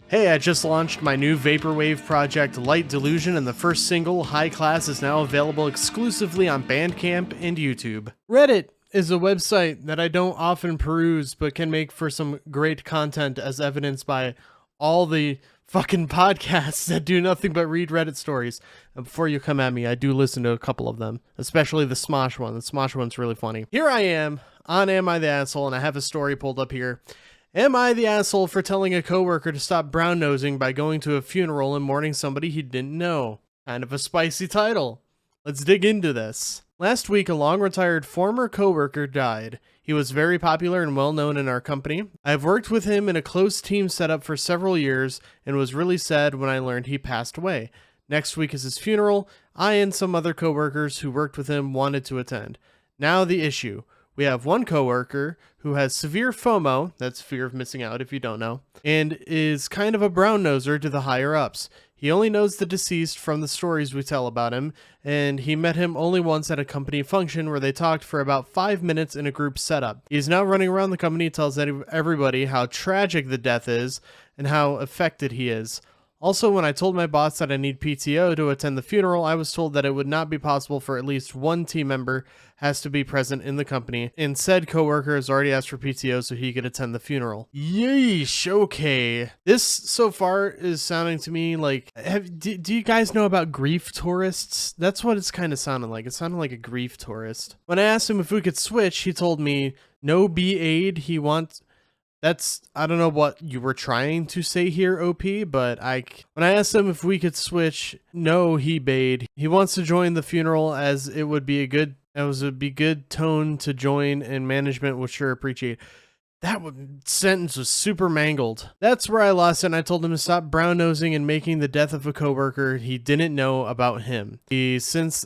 Hey, I just launched my new Vaporwave project, Light Delusion, and the first single, High Class, is now available exclusively on Bandcamp and YouTube. Reddit is a website that I don't often peruse, but can make for some great content, as evidenced by all the fucking podcasts that do nothing but read Reddit stories. And before you come at me, I do listen to a couple of them, especially the Smosh one. The Smosh one's really funny. Here I am on Am I the Asshole, and I have a story pulled up here. Am I the asshole for telling a coworker to stop brown-nosing by going to a funeral and mourning somebody he didn't know? Kind of a spicy title. Let's dig into this. Last week, a long-retired former coworker died. He was very popular and well-known in our company. I have worked with him in a close team setup for several years and was really sad when I learned he passed away. Next week is his funeral. I and some other coworkers who worked with him wanted to attend. Now the issue. We have one coworker who has severe FOMO, that's fear of missing out if you don't know, and is kind of a brown-noser to the higher-ups. He only knows the deceased from the stories we tell about him, and he met him only once at a company function where they talked for about 5 minutes in a group setup. He's now running around the company, tells everybody how tragic the death is and how affected he is. Also, when I told my boss that I need PTO to attend the funeral, I was told that it would not be possible for at least one team member has to be present in the company, and said coworker has already asked for PTO so he could attend the funeral. Yeesh, okay. This so far is sounding to me like, do you guys know about grief tourists? That's what it's kind of sounding like. It sounded like a grief tourist. When I asked him if we could switch, he told me, no be-aid, he wants... I don't know what you were trying to say here, OP, but when I asked him if we could switch, no, he bade. He wants to join the funeral as it would be good tone to join, and management would sure appreciate. That sentence was super mangled. That's where I lost it, and I told him to stop brown-nosing and making the death of a coworker he didn't know about him. He since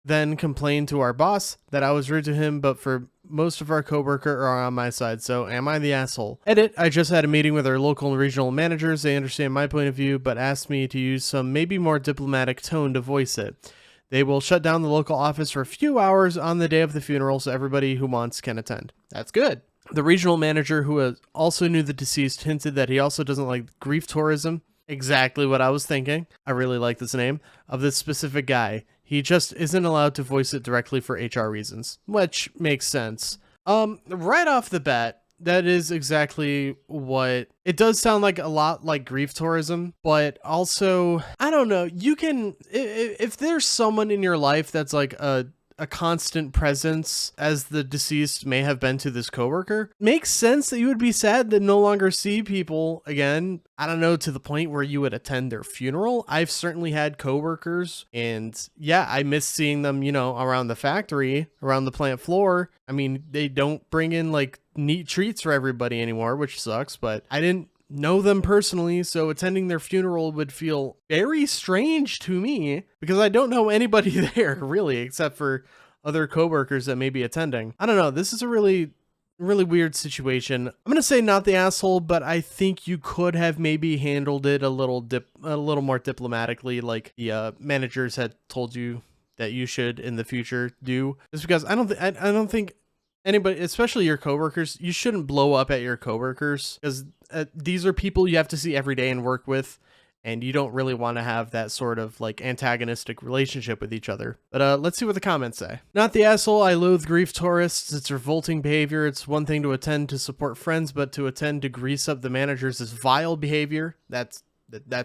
then complained to our boss that I was rude to him, but for most of our coworker are on my side, so am I the asshole? Edit, I just had a meeting with our local and regional managers. They understand my point of view, but asked me to use some maybe more diplomatic tone to voice it. They will shut down the local office for a few hours on the day of the funeral so everybody who wants can attend. That's good. The regional manager, who also knew the deceased, hinted that he also doesn't like grief tourism. Exactly what I was thinking. I really like this name of this specific guy. He just isn't allowed to voice it directly for HR reasons, which makes sense. Right off the bat, that is exactly what it does sound like. A lot like grief tourism, but also, I don't know, you can, if there's someone in your life that's like a constant presence, as the deceased may have been to this coworker, makes sense that you would be sad to no longer see people again. I don't know, to the point where you would attend their funeral. I've certainly had coworkers, and yeah, I miss seeing them, around the factory, around the plant floor. I mean, they don't bring in like neat treats for everybody anymore, which sucks, but I didn't know them personally, so attending their funeral would feel very strange to me because I don't know anybody there really, except for other coworkers that may be attending. I don't know. This is a really weird situation. I'm gonna say not the asshole, but I think you could have maybe handled it a little more diplomatically, like the managers had told you that you should in the future do. Just because I don't think anybody, especially your coworkers, you shouldn't blow up at your coworkers, because these are people you have to see every day and work with, and you don't really want to have that sort of like antagonistic relationship with each other. But let's see what the comments say. Not the asshole. I loathe grief tourists. It's revolting behavior. It's one thing to attend to support friends, but to attend to grease up the managers is vile behavior. That's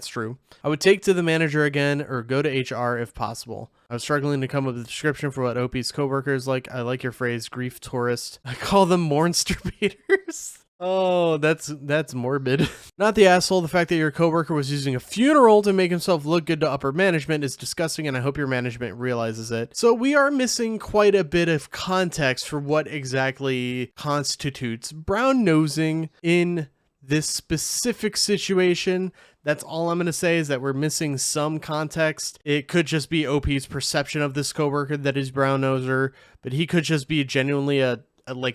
true. I would take to the manager again or go to HR if possible. I was struggling to come up with a description for what OP's coworkers like. I like your phrase, grief tourist. I call them monsterbaters. Oh, that's morbid. Not the asshole. The fact that your coworker was using a funeral to make himself look good to upper management is disgusting, and I hope your management realizes it. So we are missing quite a bit of context for what exactly constitutes brown-nosing in this specific situation. That's all I'm going to say, is that we're missing some context. It could just be OP's perception of this coworker that is brown-noser, but he could just be genuinely a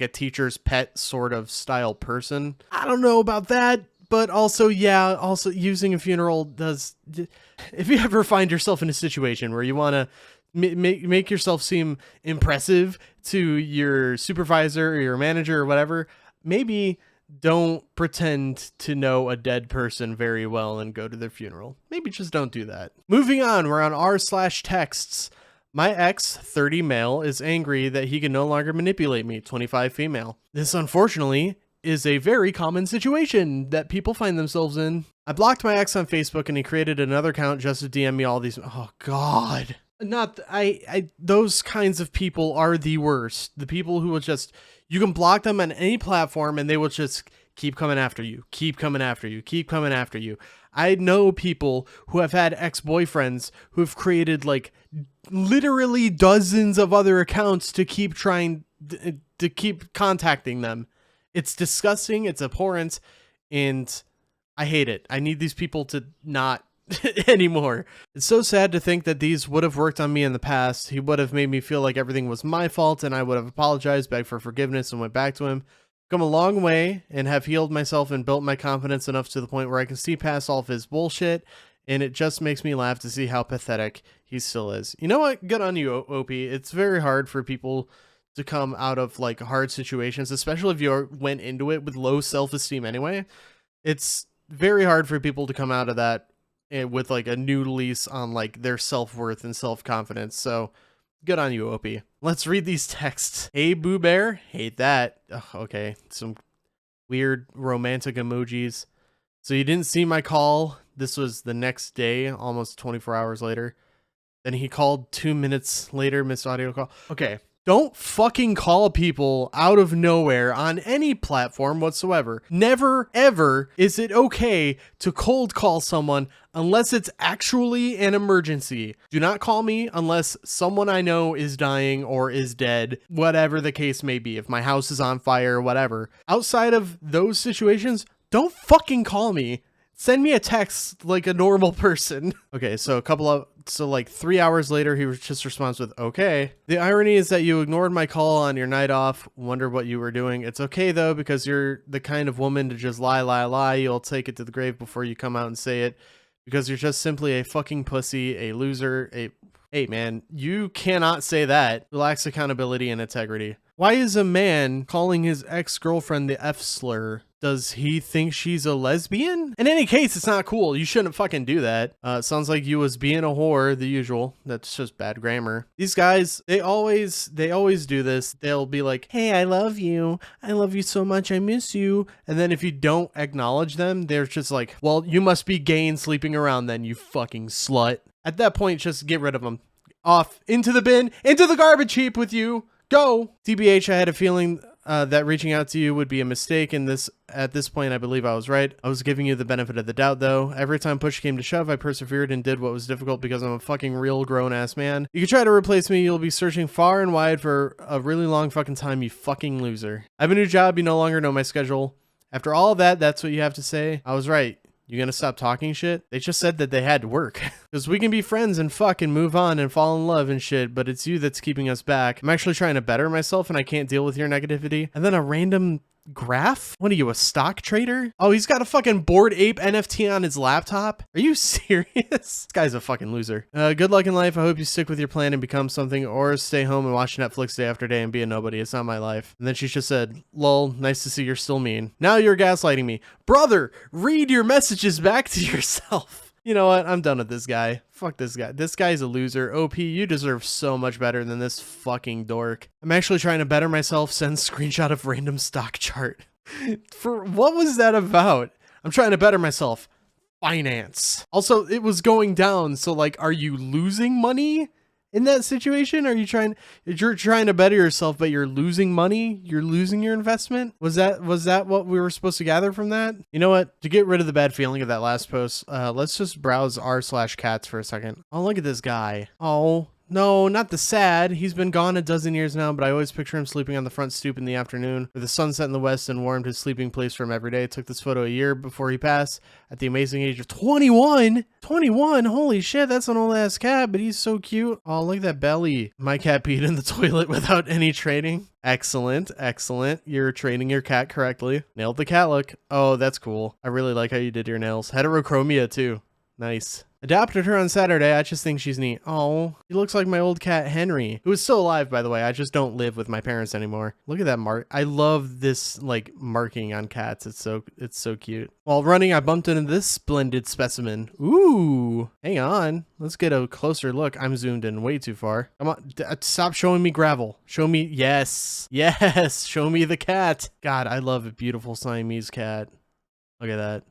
teacher's pet sort of style person. I don't know about that, but also using a funeral does... If you ever find yourself in a situation where you want to make yourself seem impressive to your supervisor or your manager or whatever, maybe don't pretend to know a dead person very well and go to their funeral. Maybe just don't do that. Moving on, we're on r/texts. My ex, 30 male, is angry that he can no longer manipulate me, 25 female. This, unfortunately, is a very common situation that people find themselves in. I blocked my ex on Facebook and he created another account just to DM me all these. Oh, God. Not, those kinds of people are the worst. The people who will just, you can block them on any platform and they will just keep coming after you, keep coming after you, keep coming after you. I know people who have had ex-boyfriends who have created like literally dozens of other accounts to keep trying to keep contacting them. It's disgusting. It's abhorrent. And I hate it. I need these people to not anymore. It's so sad to think that these would have worked on me in the past. He would have made me feel like everything was my fault and I would have apologized, begged for forgiveness and went back to him. Come a long way and have healed myself and built my confidence enough to the point where I can see past all of his bullshit, and it just makes me laugh to see how pathetic he still is. You know what? Good on you, OP. It's very hard for people to come out of like hard situations, especially if you went into it with low self-esteem anyway. It's very hard for people to come out of that with like a new lease on like their self-worth and self-confidence. So good on you, OP. Let's read these texts. Hey, Boo Bear. Hate that. Ugh, okay. Some weird romantic emojis. So you didn't see my call. This was the next day, almost 24 hours later. Then he called 2 minutes later, missed audio call. Okay. Don't fucking call people out of nowhere on any platform whatsoever. Never, ever is it okay to cold call someone unless it's actually an emergency. Do not call me unless someone I know is dying or is dead, whatever the case may be. If my house is on fire, whatever. Outside of those situations, don't fucking call me. Send me a text like a normal person. Okay, so like 3 hours later, he just responds with, okay. The irony is that you ignored my call on your night off. Wonder what you were doing. It's okay though, because you're the kind of woman to just lie. You'll take it to the grave before you come out and say it, because you're just simply a fucking pussy, a loser, Hey man, you cannot say that. Lacks accountability and integrity. Why is a man calling his ex-girlfriend the F slur? Does he think she's a lesbian? In any case, it's not cool. You shouldn't fucking do that. Sounds like you was being a whore, the usual. That's just bad grammar. These guys, they always do this. They'll be like, hey, I love you. I love you so much. I miss you. And then if you don't acknowledge them, they're just like, well, you must be gay and sleeping around then, you fucking slut. At that point, just get rid of them. Off, into the bin, into the garbage heap with you. Go! TBH, I had a feeling that reaching out to you would be a mistake, and at this point I believe I was right. I was giving you the benefit of the doubt though. Every time push came to shove, I persevered and did what was difficult because I'm a fucking real grown-ass man. You can try to replace me, you'll be searching far and wide for a really long fucking time, you fucking loser. I have a new job, you no longer know my schedule. After all of that, that's what you have to say? I was right. You gonna stop talking shit? They just said that they had to work. Because we can be friends and fuck and move on and fall in love and shit, but it's you that's keeping us back. I'm actually trying to better myself and I can't deal with your negativity. And then a random graph? What are you, a stock trader? Oh, he's got a fucking Bored Ape NFT on his laptop? Are you serious? This guy's a fucking loser. Good luck in life. I hope you stick with your plan and become something, or stay home and watch Netflix day after day and be a nobody. It's not my life. And then she just said, lol, nice to see you're still mean. Now you're gaslighting me. Brother, read your messages back to yourself. You know what? I'm done with this guy. Fuck this guy. This guy's a loser. OP, you deserve so much better than this fucking dork. I'm actually trying to better myself. Send screenshot of random stock chart. For what was that about? I'm trying to better myself. Finance. Also, it was going down. So like, are you losing money in that situation? Are you you're trying to better yourself, but you're losing money? You're losing your investment? Was that what we were supposed to gather from that? You know what? To get rid of the bad feeling of that last post, let's just browse r/cats for a second. Oh, look at this guy. Oh, no, not the sad. He's been gone a dozen years now, but I always picture him sleeping on the front stoop in the afternoon with the sunset in the west and warmed his sleeping place for him every day. Took this photo a year before he passed at the amazing age of 21. 21? Holy shit, that's an old ass cat, but he's so cute. Oh, look at that belly. My cat peed in the toilet without any training. Excellent, excellent. You're training your cat correctly. Nailed the cat look. Oh, that's cool. I really like how you did your nails. Heterochromia too. Nice. Adopted her on Saturday. I just think she's neat. Oh, he looks like my old cat Henry, who is still alive, by the way. I just don't live with my parents anymore. Look at that mark. I love this like marking on cats. It's so cute. While running, I bumped into this splendid specimen. Ooh, hang on. Let's get a closer look. I'm zoomed in way too far. Come on, stop showing me gravel. Show me, yes, show me the cat. God, I love a beautiful Siamese cat. Look at that.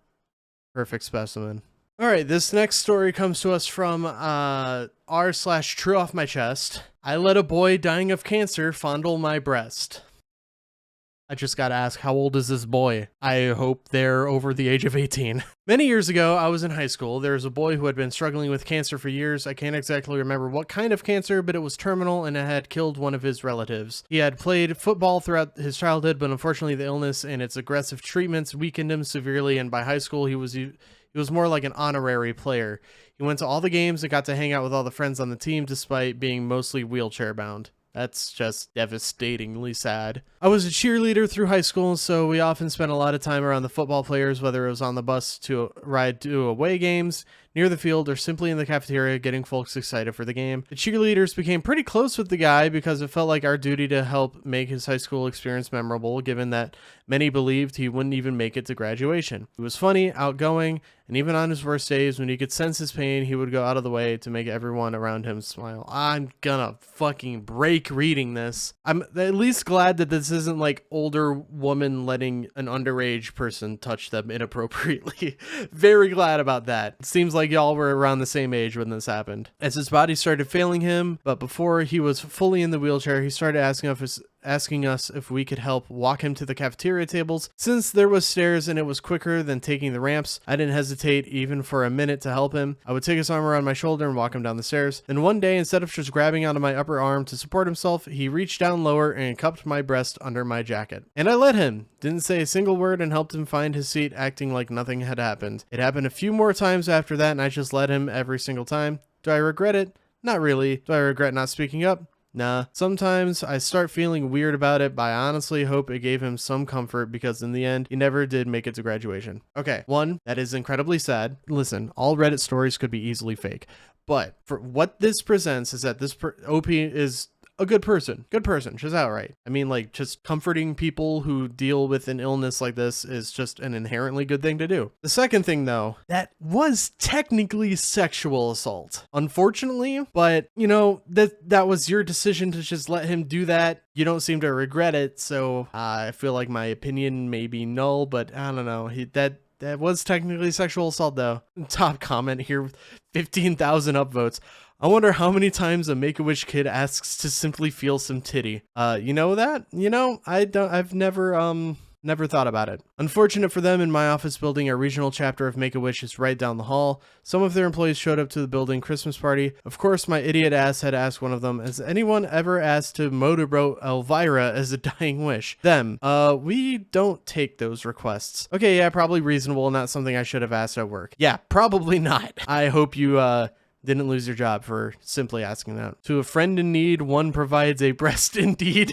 Perfect specimen. All right, this next story comes to us from r/true off my chest. I let a boy dying of cancer fondle my breast. I just gotta ask, how old is this boy? I hope they're over the age of 18. Many years ago, I was in high school. There was a boy who had been struggling with cancer for years. I can't exactly remember what kind of cancer, but it was terminal and it had killed one of his relatives. He had played football throughout his childhood, but unfortunately the illness and its aggressive treatments weakened him severely, and by high school he was more like an honorary player. He went to all the games and got to hang out with all the friends on the team despite being mostly wheelchair bound. That's just devastatingly sad. I was a cheerleader through high school, so we often spent a lot of time around the football players, whether it was on the bus to ride to away games, near the field, or simply in the cafeteria getting folks excited for the game. The cheerleaders became pretty close with the guy because it felt like our duty to help make his high school experience memorable, given that many believed he wouldn't even make it to graduation. He was funny, outgoing, and even on his worst days, when he could sense his pain, he would go out of the way to make everyone around him smile. I'm gonna fucking break reading this. I'm at least glad that this isn't like older woman letting an underage person touch them inappropriately. Very glad about that. It seems like y'all were around the same age when this happened. As his body started failing him, but before he was fully in the wheelchair, he started asking us if we could help walk him to the cafeteria tables. Since there was stairs and it was quicker than taking the ramps, I didn't hesitate even for a minute to help him. I would take his arm around my shoulder and walk him down the stairs. Then one day, instead of just grabbing onto my upper arm to support himself, he reached down lower and cupped my breast under my jacket. And I let him. Didn't say a single word and helped him find his seat, acting like nothing had happened. It happened a few more times after that, and I just let him every single time. Do I regret it? Not really. Do I regret not speaking up? Nah. Sometimes I start feeling weird about it, but I honestly hope it gave him some comfort because in the end, he never did make it to graduation. Okay, one, that is incredibly sad. Listen, all Reddit stories could be easily fake, but for what this presents is that this OP is a good person, just outright. I mean, like, just comforting people who deal with an illness like this is just an inherently good thing to do. The second thing, though, that was technically sexual assault, unfortunately, but you know, that was your decision to just let him do that. You don't seem to regret it, so I feel like my opinion may be null, but I don't know. That was technically sexual assault, though. Top comment here, 15,000 upvotes. I wonder how many times a Make-A-Wish kid asks to simply feel some titty. You know that? You know, I've never thought about it. Unfortunate for them, in my office building, our regional chapter of Make-A-Wish is right down the hall. Some of their employees showed up to the building Christmas party. Of course, my idiot ass had asked one of them, has anyone ever asked to motorboat Elvira as a dying wish? Them. We don't take those requests. Okay, yeah, probably reasonable, not something I should have asked at work. Yeah, probably not. I hope you, didn't lose your job for simply asking that. To a friend in need, one provides a breast indeed.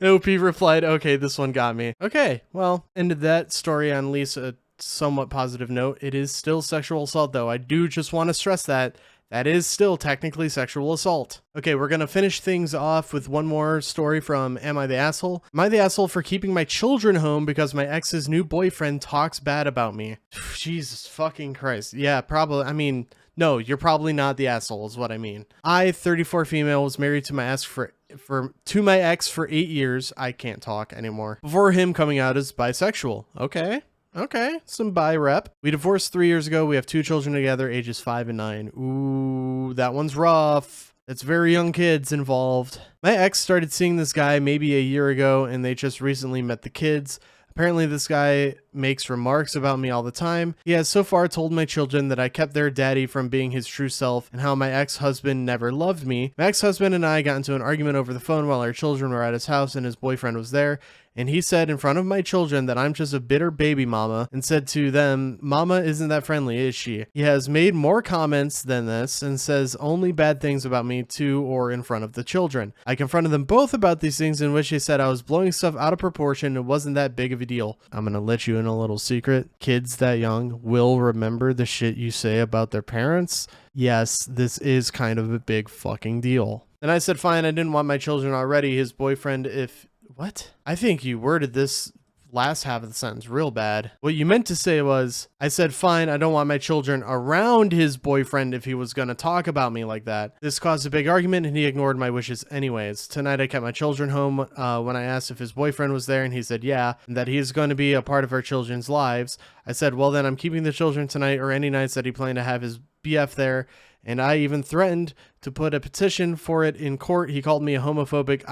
OP replied, okay, this one got me. Okay, well, ended that story on at least a somewhat positive note. It is still sexual assault, though. I do just want to stress that. That is still technically sexual assault. Okay, we're gonna finish things off with one more story from Am I the Asshole? Am I the asshole for keeping my children home because my ex's new boyfriend talks bad about me? Jesus fucking Christ. Yeah, probably. I mean, no, you're probably not the asshole is what I mean. I, 34 female, was married to my ex for 8 years. I can't talk anymore. Before him coming out as bisexual. Okay, some bi rep. We divorced 3 years ago. We have 2 children together, ages 5 and 9. Ooh, that one's rough. That's very young kids involved. My ex started seeing this guy maybe a year ago, and they just recently met the kids. Apparently this guy makes remarks about me all the time. He has so far told my children that I kept their daddy from being his true self and how my ex-husband never loved me. My ex-husband and I got into an argument over the phone while our children were at his house and his boyfriend was there, and he said in front of my children that I'm just a bitter baby mama, and said to them, Mama isn't that friendly, is she? He has made more comments than this and says only bad things about me to or in front of the children. I confronted them both about these things, in which they said I was blowing stuff out of proportion and wasn't that big of a deal. I'm gonna let you in a little secret. Kids that young will remember the shit you say about their parents. Yes, this is kind of a big fucking deal. And I said, fine, I didn't want my children already. His boyfriend, if... What? I think you worded this last half of the sentence real bad. What you meant to say was, I said, fine, I don't want my children around his boyfriend if he was going to talk about me like that. This caused a big argument, and he ignored my wishes anyways. Tonight, I kept my children home when I asked if his boyfriend was there, and he said, yeah, and that he is going to be a part of our children's lives. I said, well, then I'm keeping the children tonight or any nights that he planned to have his BF there. And I even threatened to put a petition for it in court. He called me a homophobic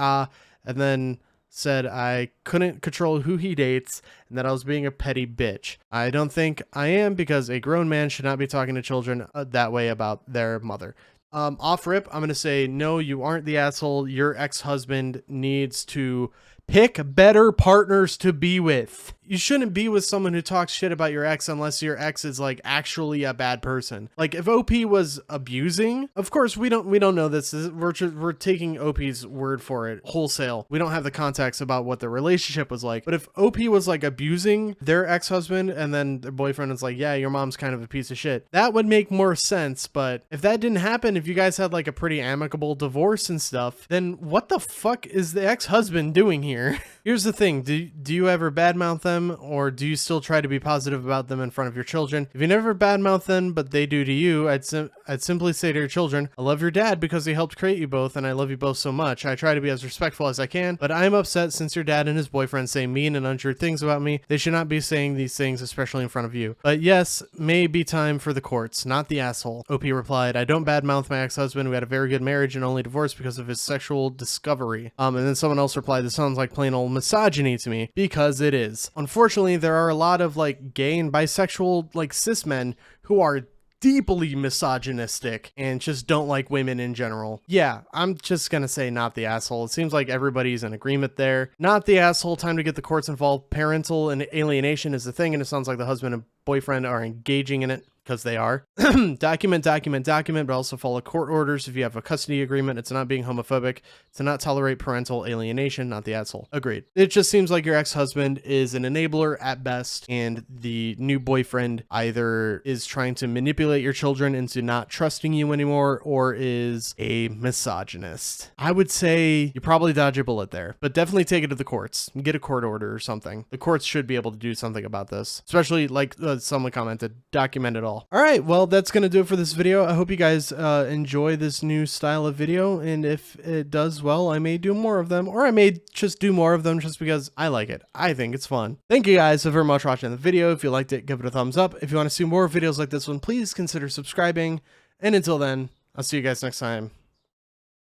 and then said I couldn't control who he dates and that I was being a petty bitch. I don't think I am, because a grown man should not be talking to children that way about their mother. Off rip, I'm going to say, no, you aren't the asshole. Your ex-husband needs to pick better partners to be with. You shouldn't be with someone who talks shit about your ex unless your ex is like actually a bad person. Like if OP was abusing, of course we don't know this. We're taking OP's word for it wholesale. We don't have the context about what the relationship was like. But if OP was like abusing their ex-husband and then their boyfriend is like, yeah, your mom's kind of a piece of shit, that would make more sense. But if that didn't happen, if you guys had like a pretty amicable divorce and stuff, then what the fuck is the ex-husband doing here? Here's the thing. Do you ever badmouth them, or do you still try to be positive about them in front of your children? If you never badmouth them, but they do to you, I'd simply say to your children, I love your dad because he helped create you both, and I love you both so much. I try to be as respectful as I can, but I'm upset since your dad and his boyfriend say mean and untrue things about me. They should not be saying these things, especially in front of you. But yes, may be time for the courts, not the asshole. OP replied, I don't badmouth my ex-husband. We had a very good marriage and only divorced because of his sexual discovery. And then someone else replied, this sounds like plain old misogyny to me, because it is. Unfortunately, there are a lot of like gay and bisexual like cis men who are deeply misogynistic and just don't like women in general. Yeah, I'm just gonna say not the asshole. It seems like everybody's in agreement there. Not the asshole. Time to get the courts involved. Parental and alienation is the thing, and it sounds like the husband and boyfriend are engaging in it. Because they are. document, but also follow court orders if you have a custody agreement. It's not being homophobic. To not tolerate parental alienation, not the asshole. Agreed. It just seems like your ex-husband is an enabler at best, and the new boyfriend either is trying to manipulate your children into not trusting you anymore, or is a misogynist. I would say you probably dodge a bullet there, but definitely take it to the courts. Get a court order or something. The courts should be able to do something about this, especially like someone commented, document it all. All right, well, that's going to do it for this video. I hope you guys enjoy this new style of video, and if it does well, I may do more of them, or I may just do more of them just because I like it. I think it's fun. Thank you guys so very much for watching the video. If you liked it, give it a thumbs up. If you want to see more videos like this one, please consider subscribing. And until then, I'll see you guys next time.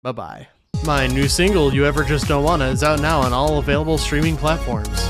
Bye-bye. My new single, You Ever Just Don't Wanna, is out now on all available streaming platforms.